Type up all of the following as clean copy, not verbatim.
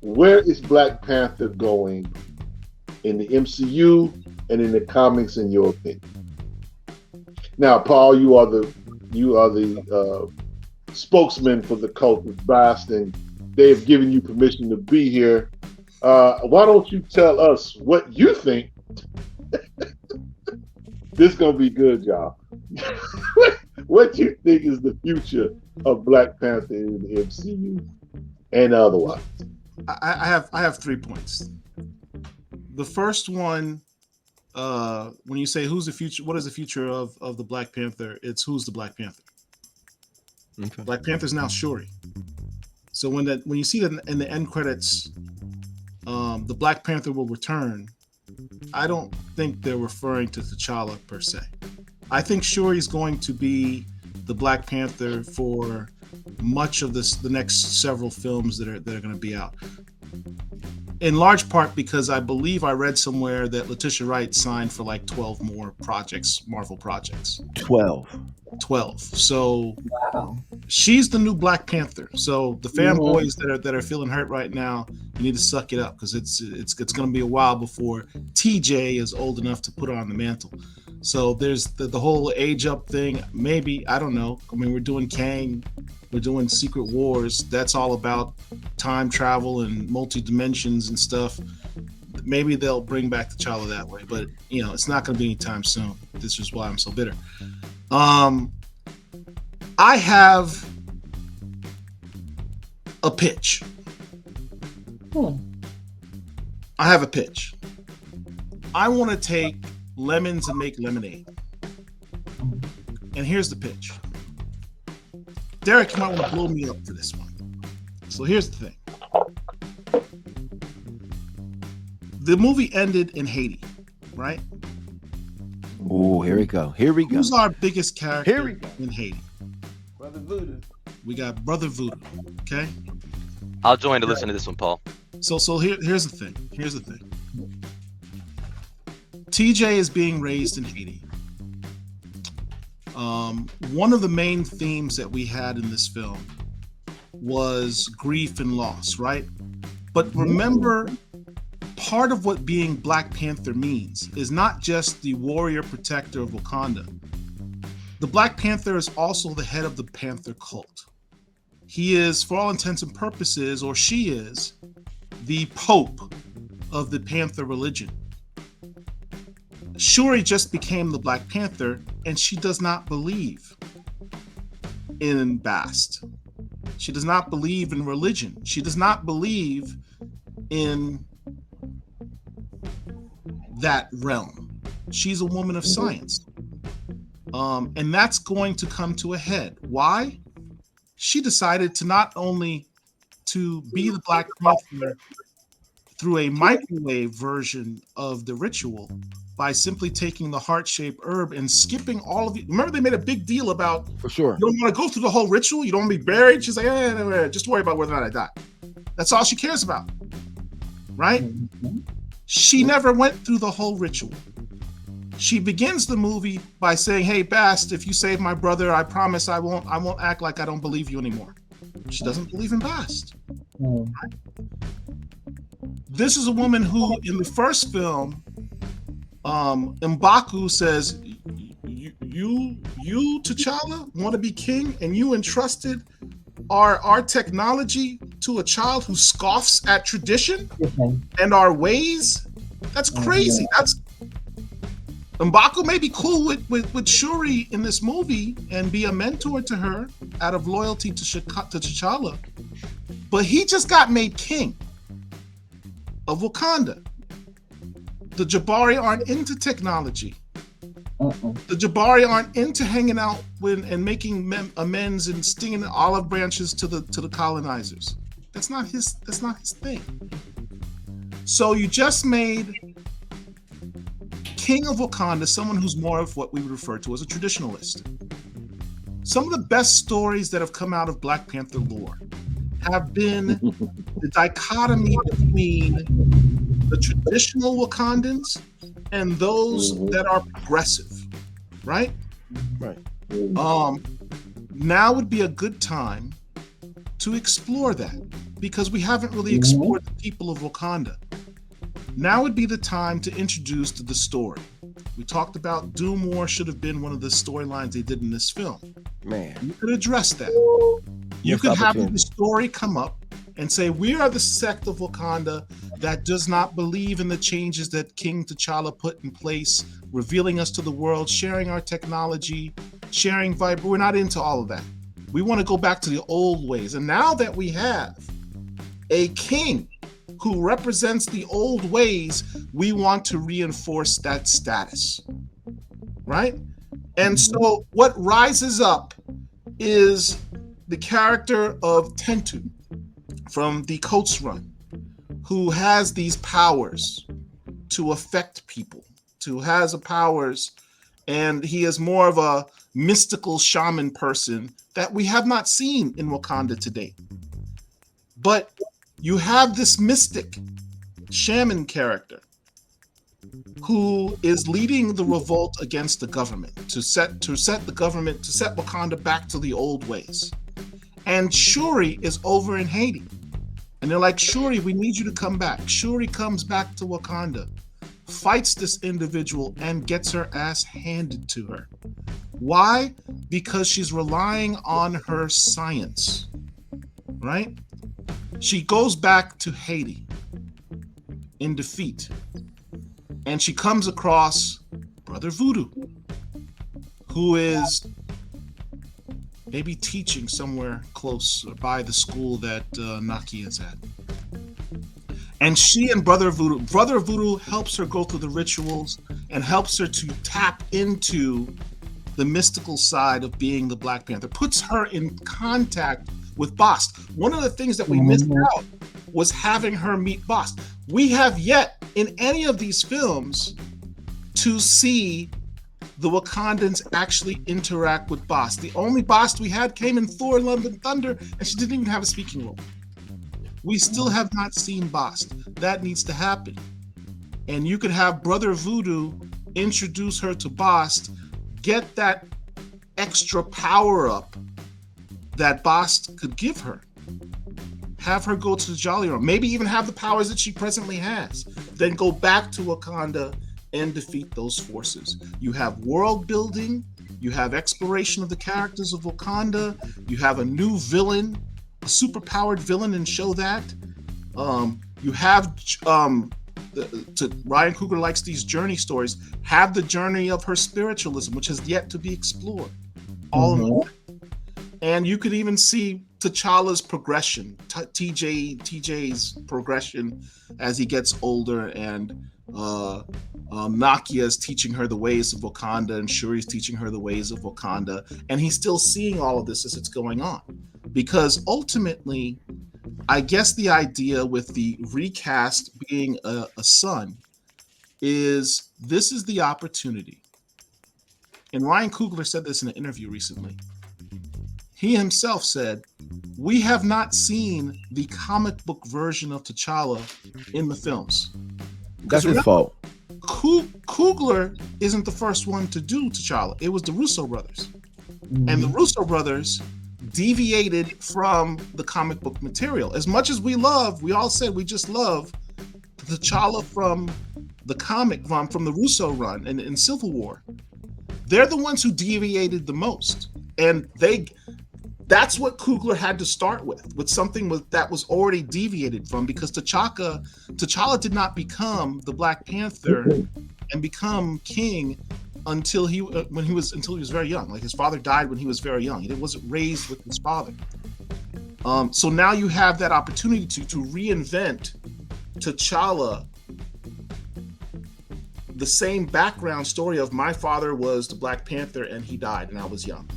where is Black Panther going in the MCU and in the comics, in your opinion? Now, Paul, you are the spokesman for the cult of Bast, and they have given you permission to be here. Why don't you tell us what you think? This is gonna be good, y'all. What you think is the future of Black Panther in the MCU and otherwise? I have 3 points. The first one, when you say who's the future, what is the future of the Black Panther? It's who's the Black Panther. Okay. Black Panther's now Shuri. So when you see that in the end credits, the Black Panther will return. I don't think they're referring to T'Challa per se. I think Shuri's going to be the Black Panther for much of the next several films that are going to be out. In large part because I believe I read somewhere that Letitia Wright signed for like 12 more projects, Marvel projects. 12. So wow. She's the new Black Panther. So the fanboys that are feeling hurt right now, you need to suck it up, because it's going to be a while before TJ is old enough to put her on the mantle. So there's the whole age up thing. Maybe, I don't know. I mean, we're doing Kang, we're doing Secret Wars. That's all about time travel and multi-dimensions and stuff. Maybe they'll bring back T'Challa that way, but it's not going to be anytime soon. This is why I'm so bitter. I have a pitch. I have a pitch. I want to take lemons and make lemonade. And here's the pitch. Derek, you might want to blow me up for this one. So here's the thing. The movie ended in Haiti, right? Oh, here we go. Who's our biggest character in Haiti? Brother Voodoo. We got Brother Voodoo. Okay. I'll join to listen to this one, Paul. So here's the thing. TJ is being raised in Haiti. One of the main themes that we had in this film was grief and loss, right? But remember, part of what being Black Panther means is not just the warrior protector of Wakanda. The Black Panther is also the head of the Panther cult. He is, for all intents and purposes, or she is, the Pope of the Panther religion. Shuri just became the Black Panther, and she does not believe in Bast. She does not believe in religion. She does not believe in that realm. She's a woman of science. And that's going to come to a head. Why? She decided to not only to be the Black Panther through a microwave version of the ritual by simply taking the heart-shaped herb and skipping all of it. Remember, they made a big deal about, for sure, you don't want to go through the whole ritual, you don't want to be buried. She's like, just worry about whether or not I die. That's all she cares about, right? She never went through the whole ritual. She begins the movie by saying, "Hey, Bast, if you save my brother, I promise I won't act like I don't believe you anymore." She doesn't believe in Bast. Right? This is a woman who, in the first film, M'Baku says, "You, T'Challa, want to be king, and you entrusted our technology to a child who scoffs at tradition and our ways? That's crazy. That's M'Baku may be cool with Shuri in this movie and be a mentor to her out of loyalty to T'Challa, but he just got made king of Wakanda. The Jabari aren't into technology. The Jabari aren't into hanging out with and making amends and stinging olive branches to the colonizers. That's not his thing. So you just made King of Wakanda someone who's more of what we would refer to as a traditionalist. Some of the best stories that have come out of Black Panther lore have been the dichotomy between the traditional Wakandans and those that are progressive, right? Right. Now would be a good time to explore that, because we haven't really explored the people of Wakanda. Now would be the time to introduce the story. We talked about Doom War should have been one of the storylines they did in this film. Man, You could address that. You could have the story come up and say, we are the sect of Wakanda that does not believe in the changes that King T'Challa put in place, revealing us to the world, sharing our technology, sharing vibe. We're not into all of that. We want to go back to the old ways. And now that we have a king who represents the old ways, we want to reinforce that status, right? And so what rises up is the character of Tentu from the Coates Run, who has these powers to affect people, who has powers, and he is more of a mystical shaman person that we have not seen in Wakanda to date. But you have this mystic shaman character who is leading the revolt against the government to set Wakanda back to the old ways. And Shuri is over in Haiti. And they're like, Shuri, we need you to come back. Shuri comes back to Wakanda, fights this individual, and gets her ass handed to her. Why? Because she's relying on her science, right? She goes back to Haiti in defeat, and she comes across Brother Voodoo, who is maybe teaching somewhere close by the school that Naki is at. And she and Brother Voodoo helps her go through the rituals and helps her to tap into the mystical side of being the Black Panther, puts her in contact with Bast. One of the things that we missed out was having her meet Bast. We have yet in any of these films to see the Wakandans actually interact with Bast. The only Bast we had came in Thor: Love and Thunder, and she didn't even have a speaking role. We still have not seen Bast. That needs to happen. And you could have Brother Voodoo introduce her to Bast, get that extra power up that Bast could give her. Have her go to the Jolly Room. Maybe even have the powers that she presently has. Then go back to Wakanda and defeat those forces. You have world building. You have exploration of the characters of Wakanda. You have a new villain, a super-powered villain, and show that. You have, Ryan Coogler likes these journey stories, have the journey of her spiritualism, which has yet to be explored. All in one. And you could even see T'Challa's progression, TJ's progression as he gets older, and Nakia is teaching her the ways of Wakanda, and Shuri's teaching her the ways of Wakanda, and he's still seeing all of this as it's going on. Because ultimately, I guess the idea with the recast being a son is this is the opportunity. And Ryan Coogler said this in an interview recently. He himself said, we have not seen the comic book version of T'Challa in the films. That's his fault. Coogler isn't the first one to do T'Challa. It was the Russo brothers. And the Russo brothers deviated from the comic book material. As much as we all said we just love T'Challa from the comic run, from the Russo run in Civil War. They're the ones who deviated the most. And that's what Coogler had to start with something that was already deviated from, because T'Challa did not become the Black Panther and become king until he was very young. Like, his father died when he was very young. He wasn't raised with his father. So now you have that opportunity to reinvent T'Challa, the same background story of my father was the Black Panther and he died and I was young.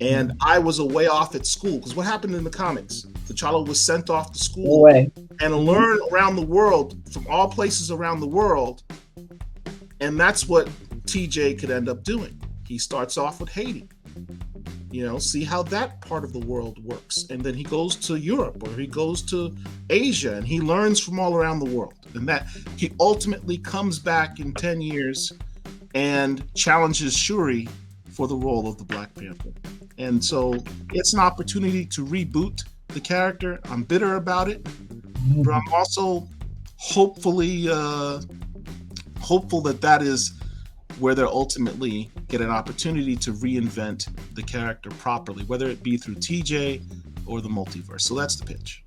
And I was away off at school, because what happened in the comics? T'Challa was sent off to school and learn around the world, from all places around the world. And that's what TJ could end up doing. He starts off with Haiti, see how that part of the world works. And then he goes to Europe, or he goes to Asia, and he learns from all around the world. And that he ultimately comes back in 10 years and challenges Shuri for the role of the Black Panther. And so it's an opportunity to reboot the character. I'm bitter about it, but I'm also hopefully hopeful that is where they'll ultimately get an opportunity to reinvent the character properly, whether it be through TJ or the multiverse. So that's the pitch.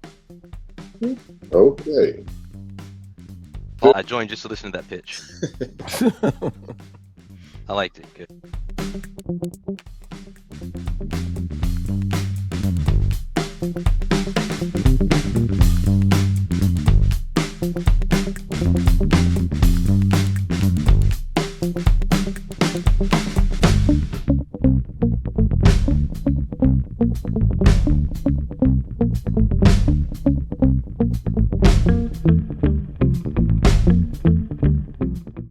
Okay. I joined just to listen to that pitch. I liked it. Good.